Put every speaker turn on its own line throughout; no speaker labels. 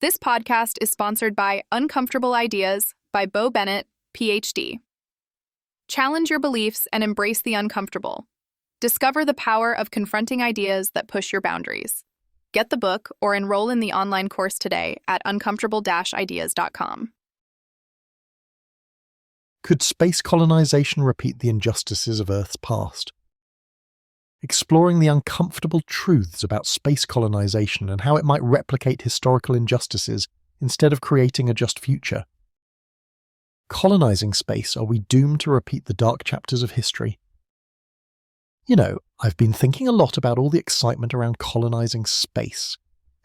This podcast is sponsored by Uncomfortable Ideas by Bo Bennett, PhD. Challenge your beliefs and embrace the uncomfortable. Discover the power of confronting ideas that push your boundaries. Get the book or enroll in the online course today at uncomfortable-ideas.com.
Could space colonization repeat the injustices of Earth's past? Exploring the uncomfortable truths about space colonization and how it might replicate historical injustices instead of creating a just future. Colonizing space, are we doomed to repeat the dark chapters of history? You know, I've been thinking a lot about all the excitement around colonizing space.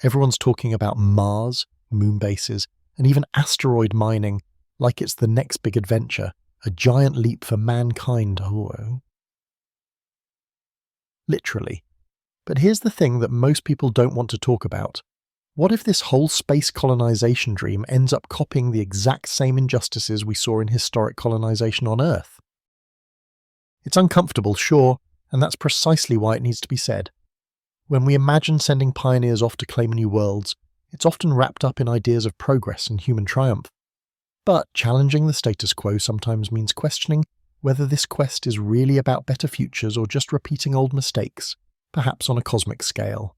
Everyone's talking about Mars, moon bases, and even asteroid mining, like it's the next big adventure, a giant leap for mankind. Literally. But here's the thing that most people don't want to talk about. What if this whole space colonization dream ends up copying the exact same injustices we saw in historic colonization on Earth? It's uncomfortable, sure, and that's precisely why it needs to be said. When we imagine sending pioneers off to claim new worlds, it's often wrapped up in ideas of progress and human triumph. But challenging the status quo sometimes means questioning whether this quest is really about better futures or just repeating old mistakes, perhaps on a cosmic scale.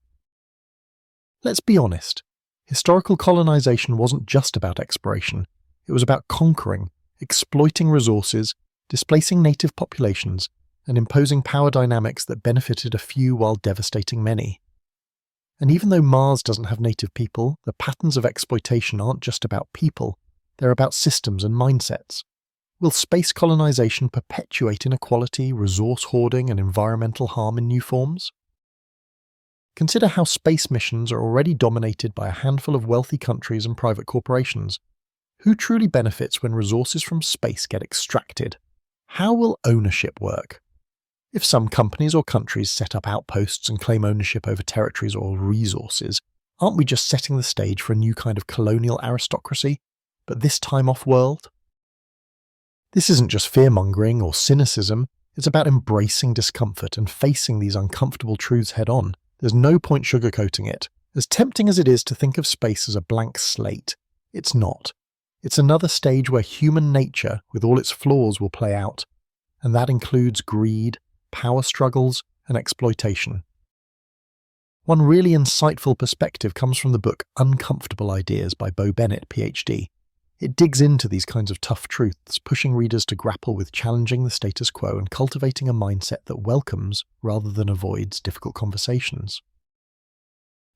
Let's be honest, historical colonization wasn't just about exploration. It was about conquering, exploiting resources, displacing native populations, and imposing power dynamics that benefited a few while devastating many. And even though Mars doesn't have native people, the patterns of exploitation aren't just about people, they're about systems and mindsets. Will space colonization perpetuate inequality, resource hoarding, and environmental harm in new forms? Consider how space missions are already dominated by a handful of wealthy countries and private corporations. Who truly benefits when resources from space get extracted? How will ownership work? If some companies or countries set up outposts and claim ownership over territories or resources, aren't we just setting the stage for a new kind of colonial aristocracy, but this time off-world? This isn't just fear-mongering or cynicism, it's about embracing discomfort and facing these uncomfortable truths head-on. There's no point sugarcoating it. As tempting as it is to think of space as a blank slate, it's not. It's another stage where human nature, with all its flaws, will play out, and that includes greed, power struggles, and exploitation. One really insightful perspective comes from the book Uncomfortable Ideas by Bo Bennett, PhD. It digs into these kinds of tough truths, pushing readers to grapple with challenging the status quo and cultivating a mindset that welcomes, rather than avoids, difficult conversations.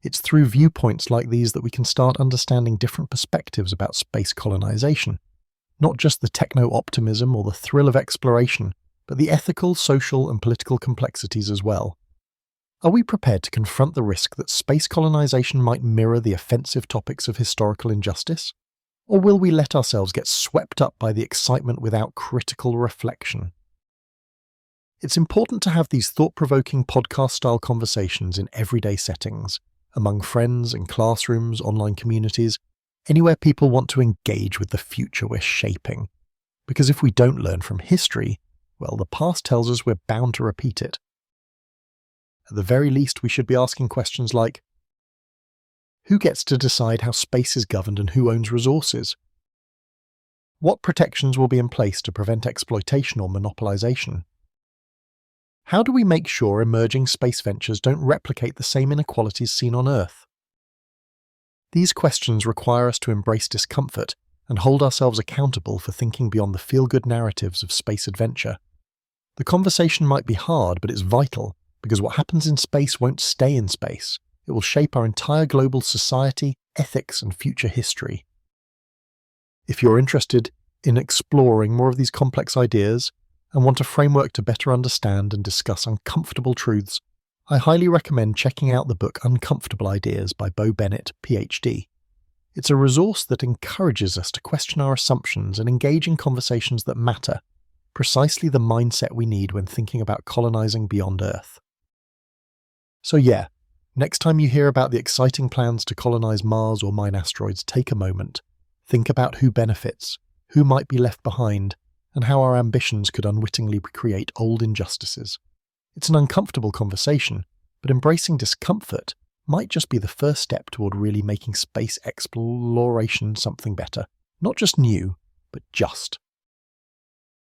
It's through viewpoints like these that we can start understanding different perspectives about space colonization, not just the techno-optimism or the thrill of exploration, but the ethical, social, and political complexities as well. Are we prepared to confront the risk that space colonization might mirror the offensive topics of historical injustice? Or will we let ourselves get swept up by the excitement without critical reflection? It's important to have these thought-provoking podcast-style conversations in everyday settings, among friends, in classrooms, online communities, anywhere people want to engage with the future we're shaping. Because if we don't learn from history, well, the past tells us we're bound to repeat it. At the very least, we should be asking questions like, who gets to decide how space is governed and who owns resources? What protections will be in place to prevent exploitation or monopolization? How do we make sure emerging space ventures don't replicate the same inequalities seen on Earth? These questions require us to embrace discomfort and hold ourselves accountable for thinking beyond the feel-good narratives of space adventure. The conversation might be hard, but it's vital, because what happens in space won't stay in space. It will shape our entire global society, ethics, and future history. If you're interested in exploring more of these complex ideas and want a framework to better understand and discuss uncomfortable truths, I highly recommend checking out the book Uncomfortable Ideas by Bo Bennett, PhD. It's a resource that encourages us to question our assumptions and engage in conversations that matter, precisely the mindset we need when thinking about colonizing beyond Earth. So yeah, next time you hear about the exciting plans to colonize Mars or mine asteroids, take a moment. Think about who benefits, who might be left behind, and how our ambitions could unwittingly create old injustices. It's an uncomfortable conversation, but embracing discomfort might just be the first step toward really making space exploration something better. Not just new, but just.